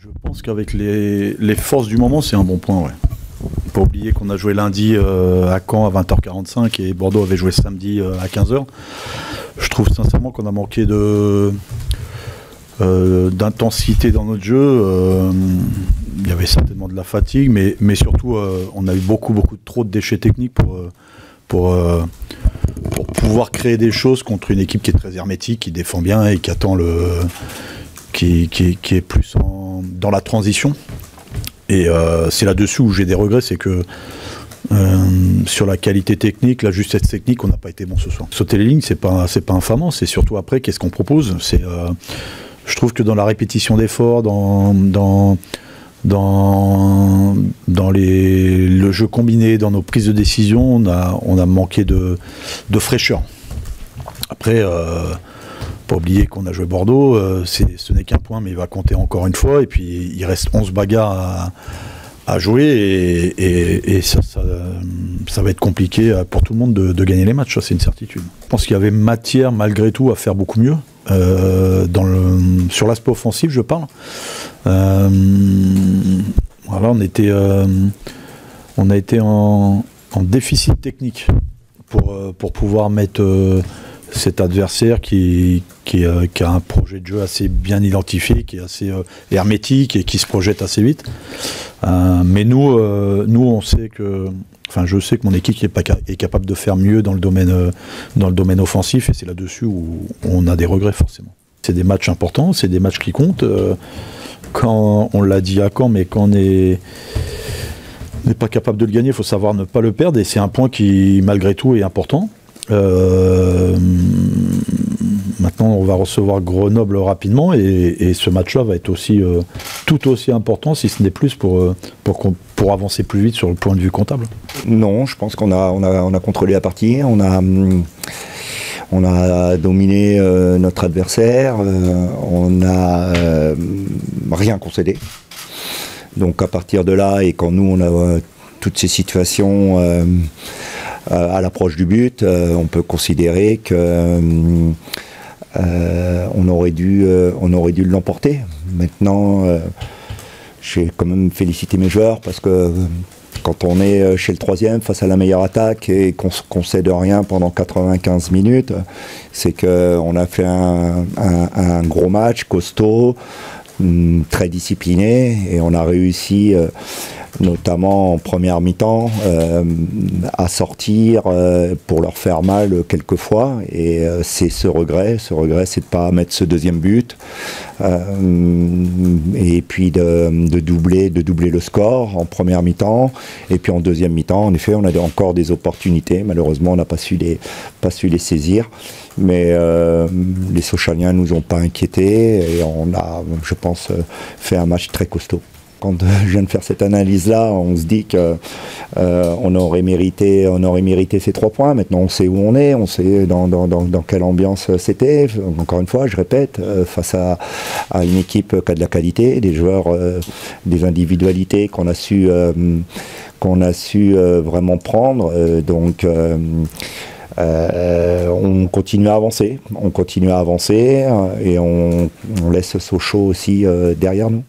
Je pense qu'avec les forces du moment, c'est un bon point, ouais. Pas oublier qu'on a joué lundi à Caen à 20h45 et Bordeaux avait joué samedi à 15h. Je trouve sincèrement qu'on a manqué d'intensité dans notre jeu. Il y avait certainement de la fatigue, mais surtout on a eu trop de déchets techniques pour pouvoir créer des choses contre une équipe qui est très hermétique, qui défend bien et qui attend qui est plus dans la transition. Et c'est là-dessus où j'ai des regrets, c'est que sur la qualité technique, la justesse technique, on n'a pas été bon ce soir. Sauter les lignes, c'est pas infamant, c'est surtout après qu'est-ce qu'on propose. Je trouve que dans la répétition d'efforts, dans le jeu combiné, dans nos prises de décision, on a manqué de fraîcheur. Après, pas oublier qu'on a joué Bordeaux, ce n'est qu'un point, mais il va compter encore une fois. Et puis il reste 11 bagarres à jouer et ça va être compliqué pour tout le monde de gagner les matchs, ça c'est une certitude. Je pense qu'il y avait matière malgré tout à faire beaucoup mieux. Sur l'aspect offensif, je parle. Voilà, on a été en déficit technique pour pouvoir mettre cet adversaire qui a un projet de jeu assez bien identifié, qui est assez hermétique et qui se projette assez vite. Mais nous, on sait que... Enfin, je sais que mon équipe est capable de faire mieux dans le domaine offensif et c'est là-dessus où on a des regrets forcément. C'est des matchs importants, c'est des matchs qui comptent. Quand on l'a dit à Caen, mais quand on n'est pas capable de le gagner, il faut savoir ne pas le perdre et c'est un point qui, malgré tout, est important. Maintenant, on va recevoir Grenoble rapidement et ce match-là va être aussi tout aussi important, si ce n'est plus, pour avancer plus vite sur le point de vue comptable. Non, je pense qu'on a contrôlé la partie, on a dominé notre adversaire, on n'a rien concédé. Donc à partir de là, et quand nous on a toutes ces situations à l'approche du but, on peut considérer que on aurait dû l'emporter. Maintenant, j'ai quand même félicité mes joueurs parce que quand on est chez le troisième face à la meilleure attaque et qu'on cède rien pendant 95 minutes, c'est qu'on a fait un gros match costaud, très discipliné, et on a réussi notamment en première mi-temps à sortir pour leur faire mal quelquefois, et c'est ce regret c'est de ne pas mettre ce deuxième but et puis de doubler le score en première mi-temps, et puis en deuxième mi-temps en effet on a encore des opportunités, malheureusement on n'a pas su les saisir, mais les Sochaliens nous ont pas inquiétés et on a, je pense, fait un match très costaud. Quand je viens de faire cette analyse-là, on se dit qu'on aurait mérité ces 3 points. Maintenant, on sait où on sait dans quelle ambiance c'était. Encore une fois, je répète, face à une équipe qui a de la qualité, des joueurs, des individualités qu'on a su vraiment prendre. Donc, on continue à avancer, et on laisse Sochaux aussi derrière nous.